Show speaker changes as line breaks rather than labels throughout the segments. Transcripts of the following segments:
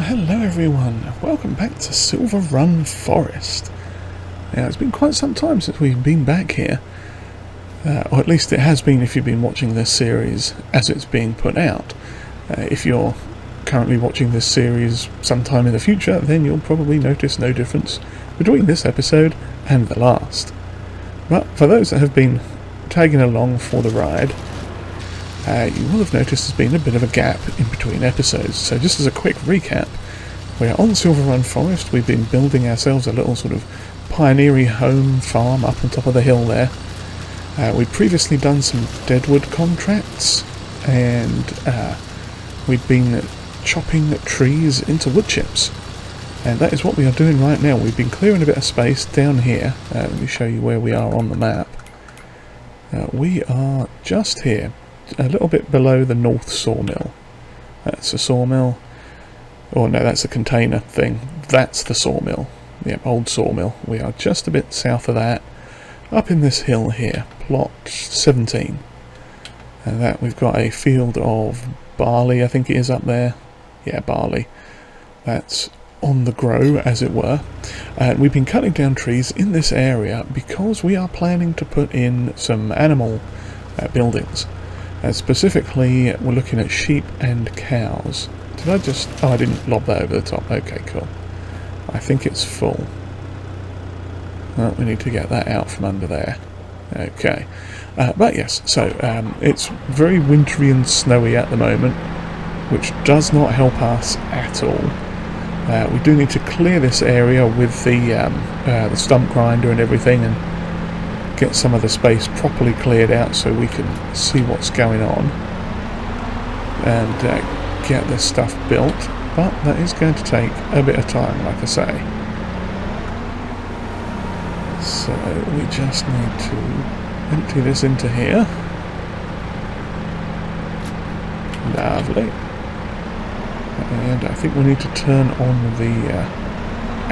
Hello everyone, welcome back to Silverrun Forest. Now it's been quite some time since we've been back here, or at least it has been if you've been watching this series as it's being put out. If you're currently watching this series sometime in the future, then you'll probably notice no difference between this episode and the last. But for those that have been tagging along for the ride, you will have noticed there's been a bit of a gap in between episodes. So just as a quick recap, we're on Silverrun Forest. We've been building ourselves a little sort of pioneering home farm up on top of the hill there. We'd previously done some deadwood contracts, and we'd been chopping trees into wood chips. And that is what we are doing right now. We've been clearing a bit of space down here. Let me show you where we are on the map. We are just here, a little bit below the north sawmill. That's a sawmill. Oh no, that's a container thing. That's the sawmill. Yep, old sawmill. We are just a bit south of that, up in this hill here, plot 17. And that we've got a field of barley, I think it is up there. Yeah, barley. That's on the grow, as it were. And we've been cutting down trees in this area because we are planning to put in some animal buildings. Specifically, we're looking at sheep and cows. Did I just... Oh, I didn't lob that over the top. Okay, cool. I think it's full. Well, we need to get that out from under there. Okay. But yes, so it's very wintry and snowy at the moment, which does not help us at all. We do need to clear this area with the stump grinder and everything, and get some of the space properly cleared out so we can see what's going on and get this stuff built, but that is going to take a bit of time, like I say. So we just need to empty this into here. Lovely. And I think we need to turn on the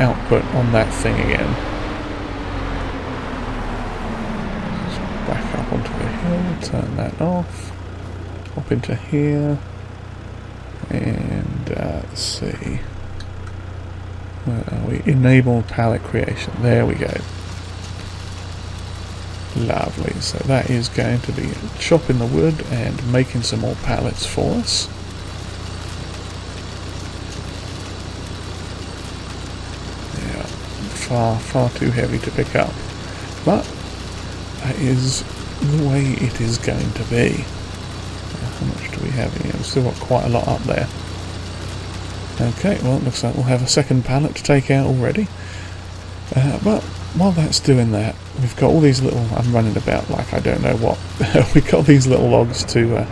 output on that thing again. Back up onto the hill, turn that off, hop into here, and let's see, where are we? Enable pallet creation, there we go. Lovely, so that is going to be chopping the wood and making some more pallets for us. Yeah, far too heavy to pick up, but that is the way it is going to be. How much do we have here? We've still got quite a lot up there. Okay, well it looks like we'll have a second pallet to take out already. But while that's doing that, we've got all these little... I'm running about like I don't know what. We've got these little logs to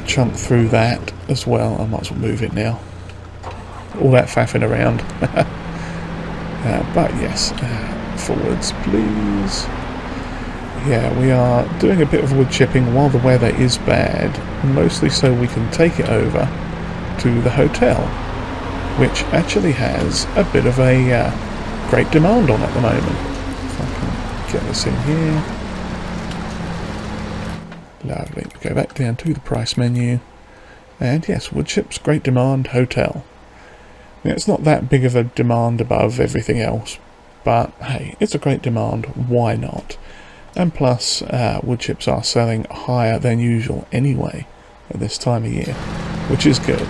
chunk through that as well. I might as well move it now. All that faffing around. But yes, forwards please. Yeah, we are doing a bit of wood chipping while the weather is bad, mostly so we can take it over to the hotel, which actually has a bit of a great demand on at the moment. If I can get this in here. Lovely. Go back down to the price menu, and yes, wood chips, great demand, hotel. Now, it's not that big of a demand above everything else, but hey, it's a great demand, why not? And plus, wood chips are selling higher than usual anyway at this time of year, which is good.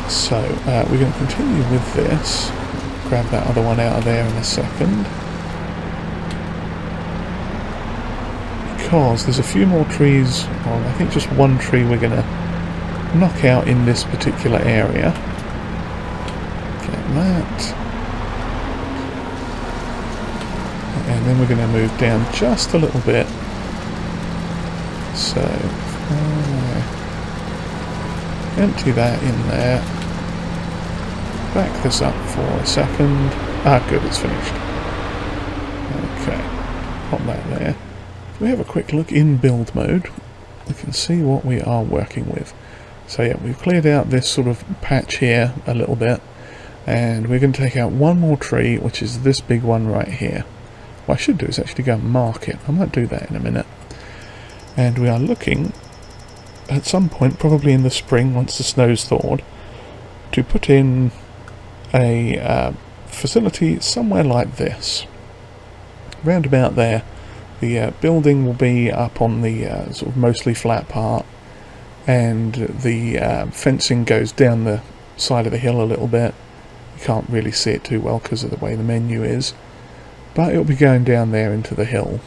So, we're going to continue with this. Grab that other one out of there in a second. Because there's a few more trees, well, I think just one tree we're going to knock out in this particular area. Get that. And then we're going to move down just a little bit. So, empty that in there. Back this up for a second. Ah, good, it's finished. Okay, pop that there. If we have a quick look in build mode, we can see what we are working with. So yeah, we've cleared out this sort of patch here a little bit, and we're going to take out one more tree, which is this big one right here. What I should do is actually go and mark it. I might do that in a minute. And we are looking at some point, probably in the spring, once the snow's thawed, to put in a facility somewhere like this. Round about there. The building will be up on the sort of mostly flat part, and the fencing goes down the side of the hill a little bit. You can't really see it too well because of the way the menu is, but it'll be going down there into the hill,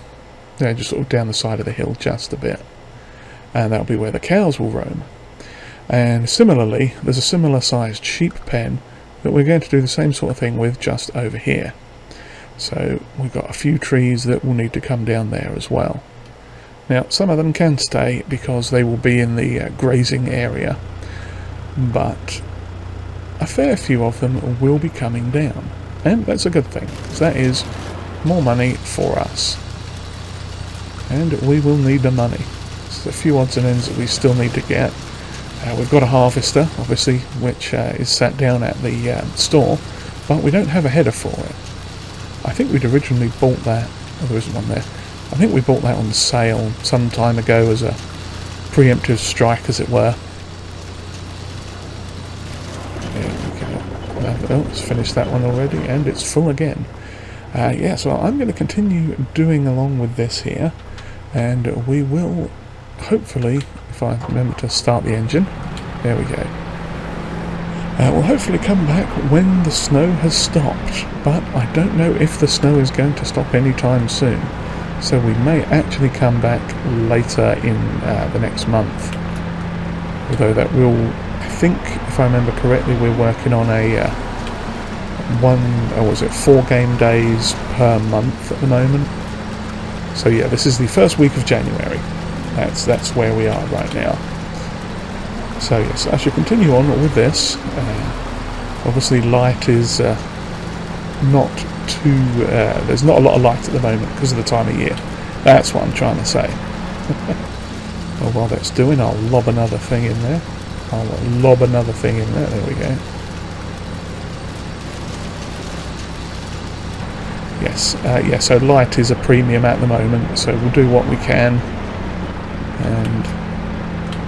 just sort of down the side of the hill just a bit, and that'll be where the cows will roam. And similarly, there's a similar sized sheep pen that we're going to do the same sort of thing with just over here. So we've got a few trees that will need to come down there as well. Now, some of them can stay because they will be in the grazing area, but a fair few of them will be coming down, and that's a good thing, because that is more money for us, and we will need the money. There's a few odds and ends that we still need to get. We've got a harvester, obviously, which is sat down at the store, but we don't have a header for it. I think we'd originally bought that. Oh, there isn't one there. I think we bought that on sale some time ago as a preemptive strike, as it were. Oh, let's finish that one already, and it's full again. Yeah, so I'm going to continue doing along with this here, and we will hopefully, if I remember to start the engine, there we go. We'll hopefully come back when the snow has stopped, but I don't know if the snow is going to stop anytime soon, so we may actually come back later in the next month. Although that will, I think, if I remember correctly, we're working on a 4 game days per month at the moment. So yeah, this is the first week of January. That's where we are right now. So yes, I should continue on with this. Obviously light is not too... there's not a lot of light at the moment because of the time of year. That's what I'm trying to say. Well, while that's doing, I'll lob another thing in there. There we go. Yes, yeah, so light is a premium at the moment, so we'll do what we can. And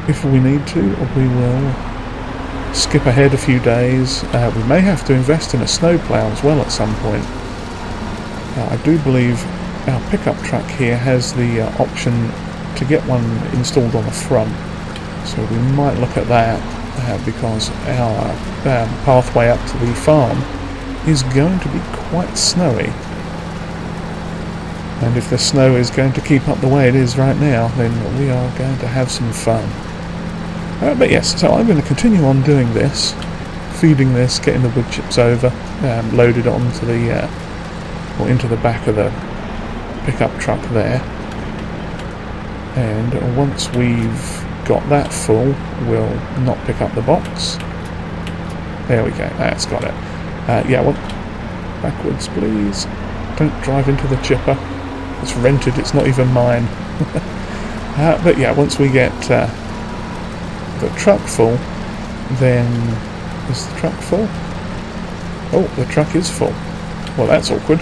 if we need to, we will skip ahead a few days. We may have to invest in a snowplow as well at some point. I do believe our pickup truck here has the option to get one installed on the front, so we might look at that because our pathway up to the farm is going to be quite snowy. And if the snow is going to keep up the way it is right now, then we are going to have some fun. But yes, so I'm going to continue on doing this, feeding this, getting the wood chips over, loaded onto the, or into the back of the pickup truck there. And once we've got that full, we'll not pick up the box. There we go, that's got it. Yeah, well, backwards please. Don't drive into the chipper. It's rented, it's not even mine. But yeah, once we get the truck full, then... Is the truck full? Oh, the truck is full. Well, that's awkward.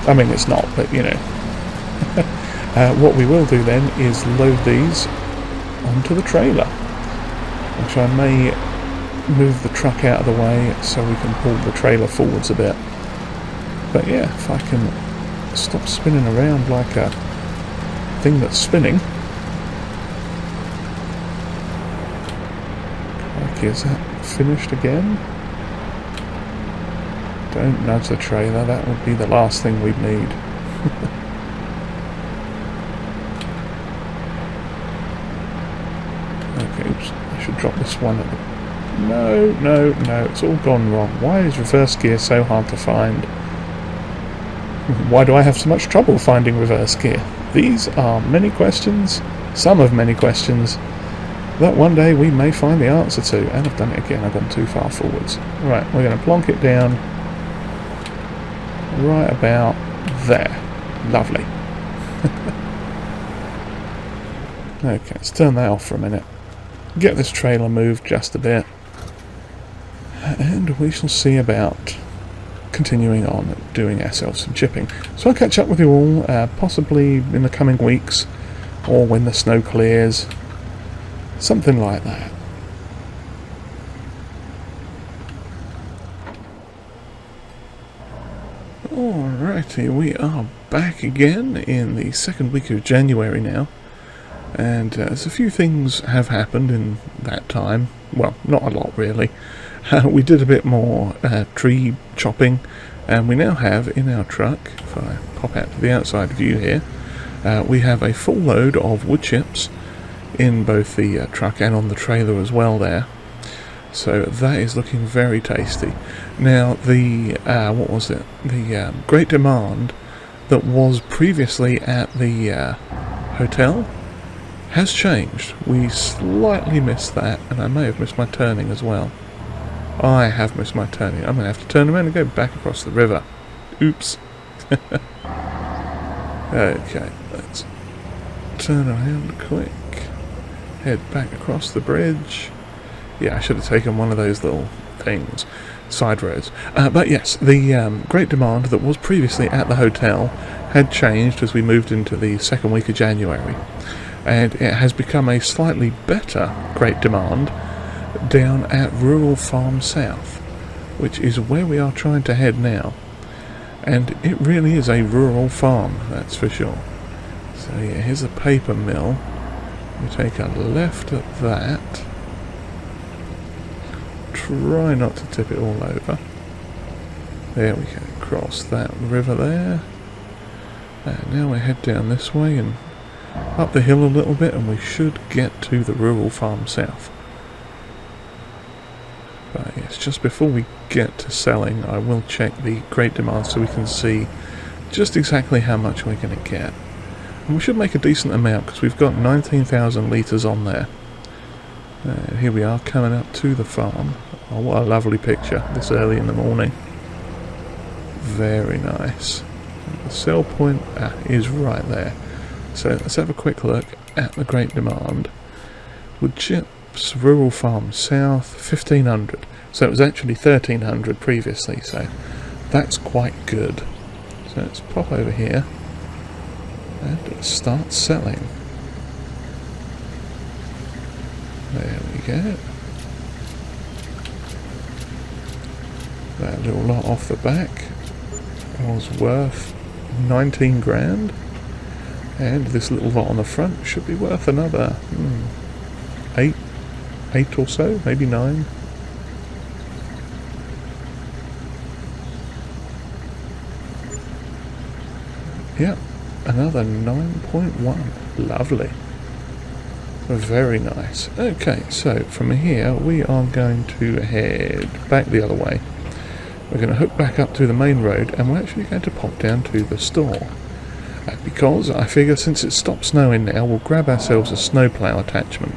I mean, it's not, but you know. What we will do then is load these onto the trailer, which I may move the truck out of the way so we can pull the trailer forwards a bit. But yeah, if I can stop spinning around like a thing that's spinning. Crikey, is that finished again? Don't nudge the trailer, that would be the last thing we'd need. Okay, oops, I should drop this one at the... No, it's all gone wrong. Why is reverse gear so hard to find? Why do I have so much trouble finding reverse gear? These are many questions, some of many questions, that one day we may find the answer to. And I've done it again, I've gone too far forwards. Right, we're going to plonk it down right about there. Lovely. Okay, let's turn that off for a minute. Get this trailer moved just a bit. And we shall see about continuing on doing ourselves some chipping. So I'll catch up with you all possibly in the coming weeks or when the snow clears. Something like that. Alrighty, we are back again in the second week of January now, and there's a few things have happened in that time. Well, not a lot really. We did a bit more tree chopping, and we now have in our truck, if I pop out to the outside view here, we have a full load of wood chips in both the truck and on the trailer as well there. So that is looking very tasty. Now the what was it? The great demand that was previously at the hotel has changed. We slightly missed that, and I may have missed my turning as well. I have missed my turning. I'm going to have to turn around and go back across the river. Oops. Okay, let's turn around quick. Head back across the bridge. Yeah, I should have taken one of those little things, side roads. But yes, the great demand that was previously at the hotel had changed as we moved into the second week of January. And it has become a slightly better great demand down at Rural Farm South, which is where we are trying to head now. And it really is a rural farm, that's for sure. So yeah, here's a paper mill. We take a left at that. Try not to tip it all over. There we go, cross that river there. And now we head down this way and up the hill a little bit, and we should get to the Rural Farm South. But yes, just before we get to selling, I will check the great demand so we can see just exactly how much we're going to get. And we should make a decent amount because we've got 19,000 litres on there. Here we are coming up to the farm. Oh, what a lovely picture this early in the morning. Very nice. The sell point is right there. So let's have a quick look at the great demand. Wood chips, Rural Farm South, 1,500. So it was actually 1,300 previously, so that's quite good. So let's pop over here and start selling. There we go. That little lot off the back was worth 19 grand, and this little lot on the front should be worth another 8 or so, maybe 9. Yep, another 9.1. Lovely. Very nice. Okay, so from here we are going to head back the other way. We're going to hook back up to the main road, and we're actually going to pop down to the store. Because I figure since it's stopped snowing now, we'll grab ourselves a snowplow attachment.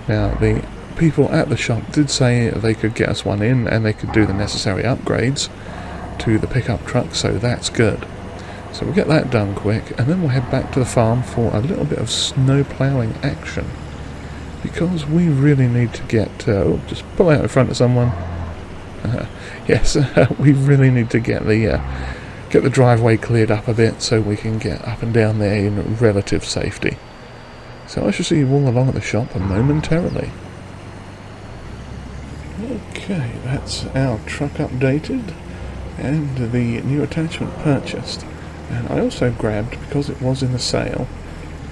Now, the people at the shop did say they could get us one in, and they could do the necessary upgrades to the pickup truck, so that's good. So we'll get that done quick, and then we'll head back to the farm for a little bit of snow ploughing action. Because we really need to get... just pull out in front of someone. Yes, we really need to get the driveway cleared up a bit so we can get up and down there in relative safety. So I shall see you all along at the shop momentarily. Okay, that's our truck updated and the new attachment purchased. And I also grabbed, because it was in the sale,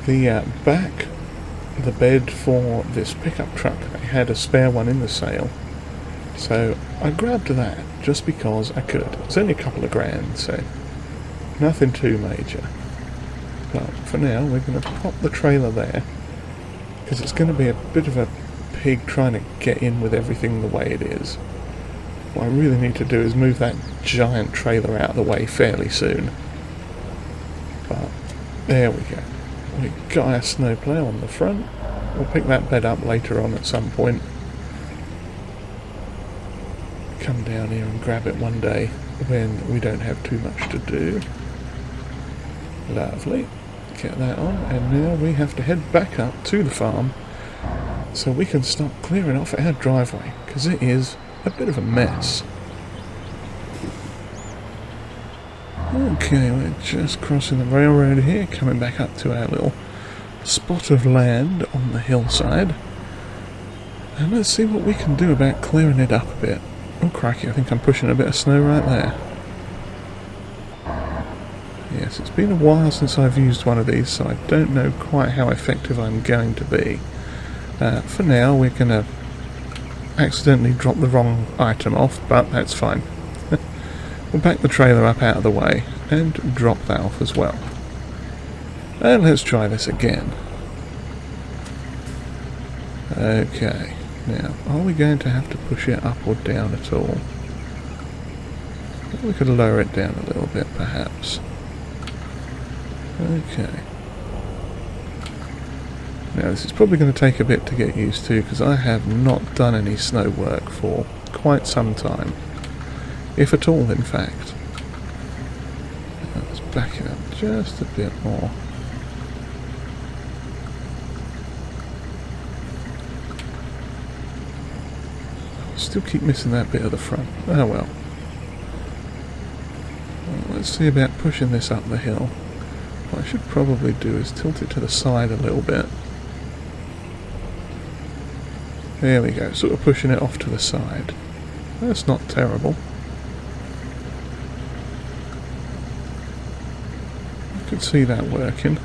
the bed for this pickup truck. I had a spare one in the sale, so I grabbed that just because I could. It's only a couple of grand, so nothing too major. But for now, we're going to pop the trailer there, because it's going to be a bit of a pig trying to get in with everything the way it is. What I really need to do is move that giant trailer out of the way fairly soon. But there we go. We got our snowplow on the front. We'll pick that bed up later on at some point. Come down here and grab it one day when we don't have too much to do. Lovely. Get that on, and now we have to head back up to the farm so we can start clearing off our driveway, because it is a bit of a mess. Okay, we're just crossing the railroad here, coming back up to our little spot of land on the hillside. And let's see what we can do about clearing it up a bit. Oh crikey, I think I'm pushing a bit of snow right there. Yes, it's been a while since I've used one of these, so I don't know quite how effective I'm going to be. For now, we're going to accidentally drop the wrong item off, but that's fine. We'll back the trailer up out of the way and drop that off as well. And let's try this again. Okay, now, are we going to have to push it up or down at all? We could lower it down a little bit, perhaps. Okay. Now this is probably going to take a bit to get used to because I have not done any snow work for quite some time. If at all, in fact. Now, let's back it up just a bit more. I still keep missing that bit of the front. Oh well. Let's see about pushing this up the hill. What I should probably do is tilt it to the side a little bit. There we go, sort of pushing it off to the side. That's not terrible. I could see that working.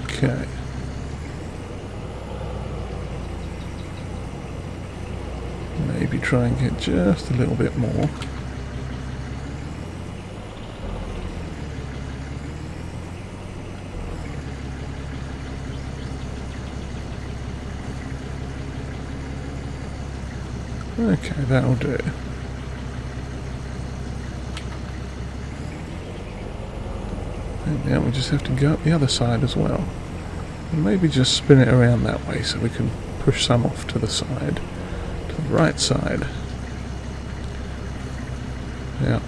Okay. Maybe try and get just a little bit more. Okay, that'll do. And now we just have to go up the other side as well. And maybe just spin it around that way so we can push some off to the side. To the right side. Yeah.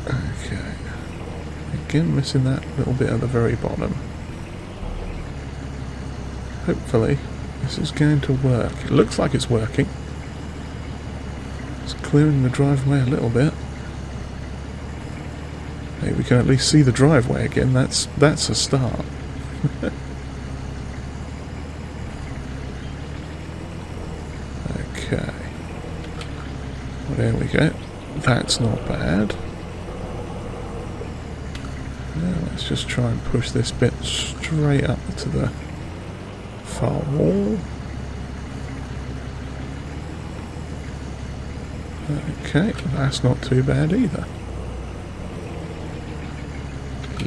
Okay. Again missing that little bit at the very bottom. Hopefully this is going to work. It looks like it's working. It's clearing the driveway a little bit. Maybe we can at least see the driveway again. That's a start. Okay. Well, there we go. That's not bad. Now let's just try and push this bit straight up to the far wall. Okay, that's not too bad either.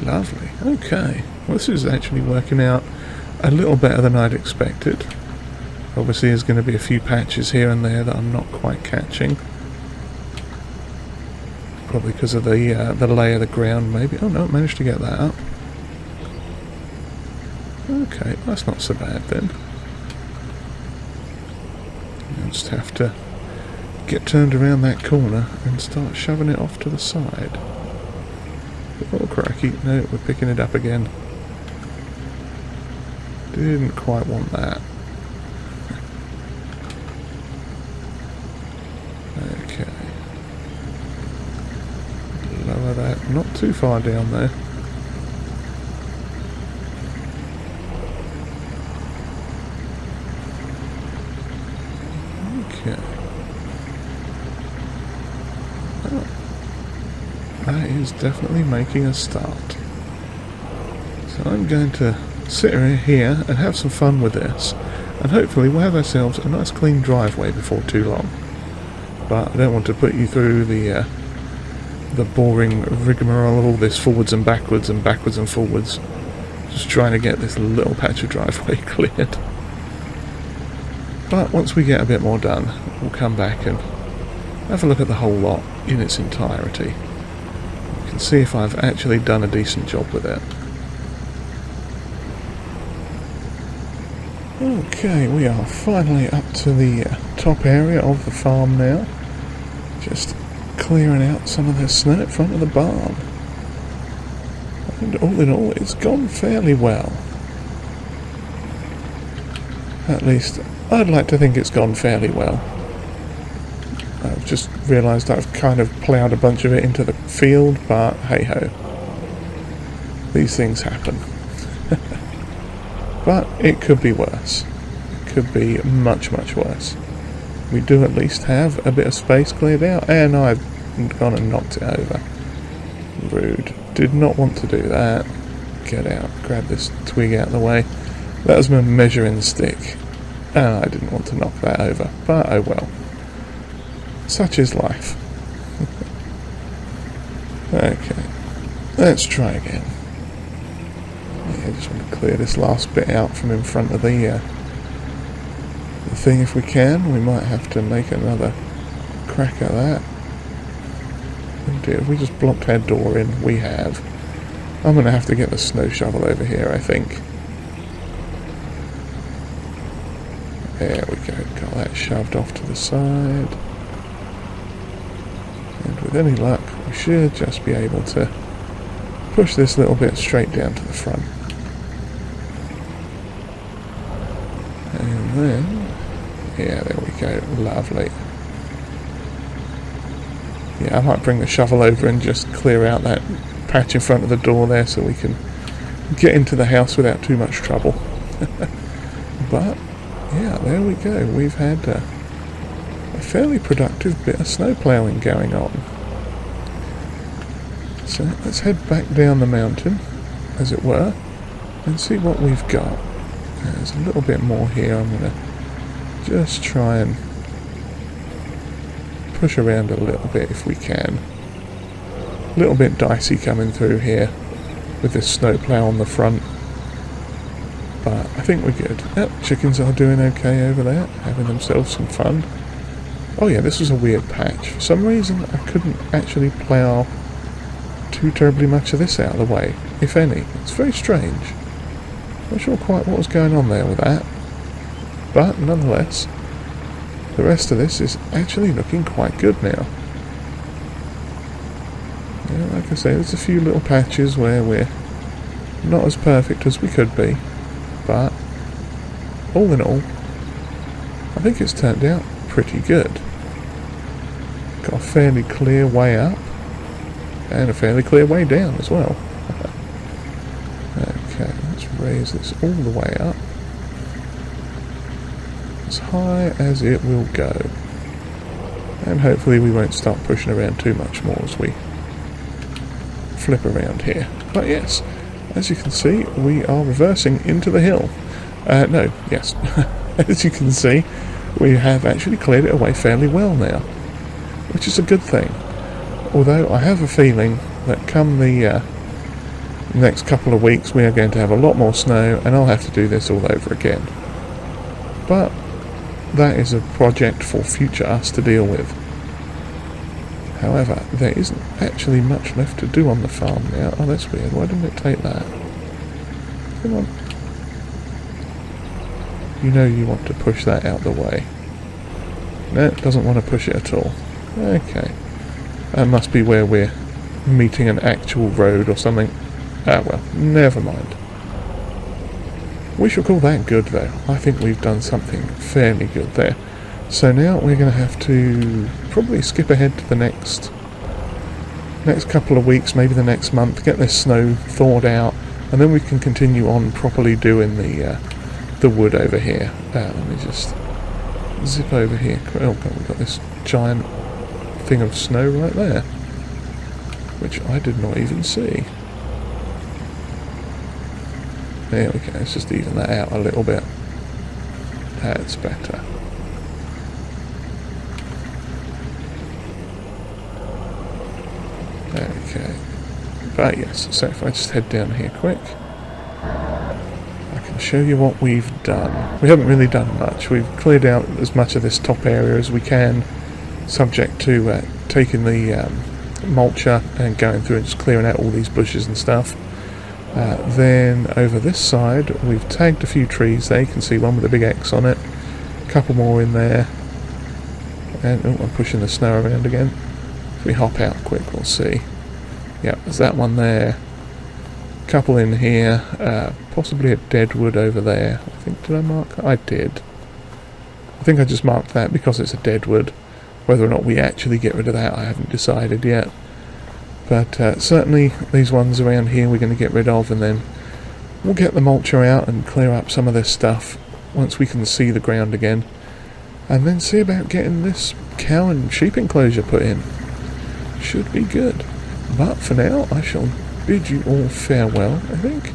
Lovely. Okay, well, this is actually working out a little better than I'd expected. Obviously there's going to be a few patches here and there that I'm not quite catching. Probably because of the lay of the ground maybe. Oh no, I managed to get that up. Okay, that's not so bad then. I'll just have to get turned around that corner and start shoving it off to the side. Oh cracky, no, we're picking it up again. Didn't quite want that. Okay. Lower that, not too far down there. Okay. Oh. That is definitely making a start. So I'm going to sit here and have some fun with this, and hopefully we'll have ourselves a nice clean driveway before too long. But I don't want to put you through the boring rigmarole of all this forwards and backwards and forwards. Just trying to get this little patch of driveway cleared. But once we get a bit more done, we'll come back and have a look at the whole lot in its entirety. We can see if I've actually done a decent job with it. Okay, we are finally up to the top area of the farm now. Just clearing out some of the snow in front of the barn. And all in all, it's gone fairly well. At least, I'd like to think it's gone fairly well. I've just realised I've kind of ploughed a bunch of it into the field, but hey-ho. These things happen. But it could be worse. It could be much, much worse. We do at least have a bit of space cleared out, and I've gone and knocked it over. Rude. Did not want to do that. Get out. Grab this twig out of the way. That was my measuring stick. And I didn't want to knock that over. But oh well. Such is life. Okay. Let's try again. Yeah, I just want to clear this last bit out from in front of the thing if we can. We might have to make another crack at that. Oh dear, if we just blocked our door in, we have. I'm going to have to get the snow shovel over here, I think. There we go, got that shoved off to the side. And with any luck, we should just be able to push this little bit straight down to the front. And then, yeah, there we go, lovely. Yeah, I might bring the shovel over and just clear out that patch in front of the door there so we can get into the house without too much trouble. But, yeah, there we go. We've had a fairly productive bit of snow ploughing going on. So let's head back down the mountain, as it were, and see what we've got. There's a little bit more here. I'm going to just try and push around a little bit if we can. A little bit dicey coming through here with this snow plough on the front. But I think we're good. Yep, chickens are doing okay over there, having themselves some fun. Oh yeah, this was a weird patch. For some reason I couldn't actually plough too terribly much of this out of the way, if any. It's very strange. Not sure quite what was going on there with that. But nonetheless, the rest of this is actually looking quite good now. Yeah, like I say, there's a few little patches where we're not as perfect as we could be. But, all in all, I think it's turned out pretty good. Got a fairly clear way up, and a fairly clear way down as well. Okay, let's raise this all the way up. As high as it will go. And hopefully we won't start pushing around too much more as we flip around here. But yes, as you can see, we are reversing into the hill. No, yes. As you can see, we have actually cleared it away fairly well now, which is a good thing. Although I have a feeling that come the next couple of weeks we are going to have a lot more snow and I'll have to do this all over again. But that is a project for future us to deal with. However, there isn't actually much left to do on the farm now. Oh, that's weird. Why didn't it take that? Come on. You know you want to push that out the way. No, it doesn't want to push it at all. Okay. That must be where we're meeting an actual road or something. Ah, well, never mind. We shall call that good, though. I think we've done something fairly good there. So now we're going to have to probably skip ahead to the next couple of weeks, maybe the next month, get this snow thawed out, and then we can continue on properly doing the wood over here. Let me just zip over here. Oh god, we've got this giant thing of snow right there, which I did not even see. There we go, let's just even that out a little bit. That's better. Okay, but yes, so if I just head down here quick, I can show you what we've done. We haven't really done much. We've cleared out as much of this top area as we can, subject to taking the mulcher and going through and just clearing out all these bushes and stuff. Then over this side we've tagged a few trees there. You can see one with a big X on it, a couple more in there, and oh, I'm pushing the snow around again. If we hop out quick we'll see. Yep, there's that one there, a couple in here, possibly a deadwood over there. I think, did I mark that? I did. I think I just marked that because it's a deadwood. Whether or not we actually get rid of that I haven't decided yet. But certainly these ones around here we're going to get rid of, and then we'll get the mulcher out and clear up some of this stuff once we can see the ground again, and then see about getting this cow and sheep enclosure put in. Should be good. But for now, I shall bid you all farewell, I think.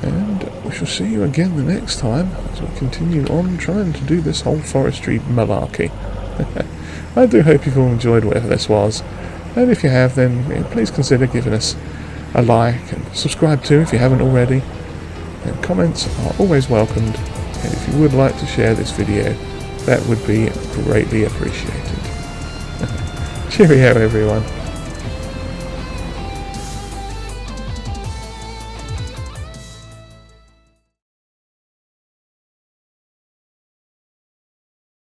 And we shall see you again the next time as we continue on trying to do this whole forestry malarkey. I do hope you've all enjoyed whatever this was. And if you have, then please consider giving us a like and subscribe too if you haven't already. And comments are always welcomed. And if you would like to share this video, that would be greatly appreciated. Cheerio everyone.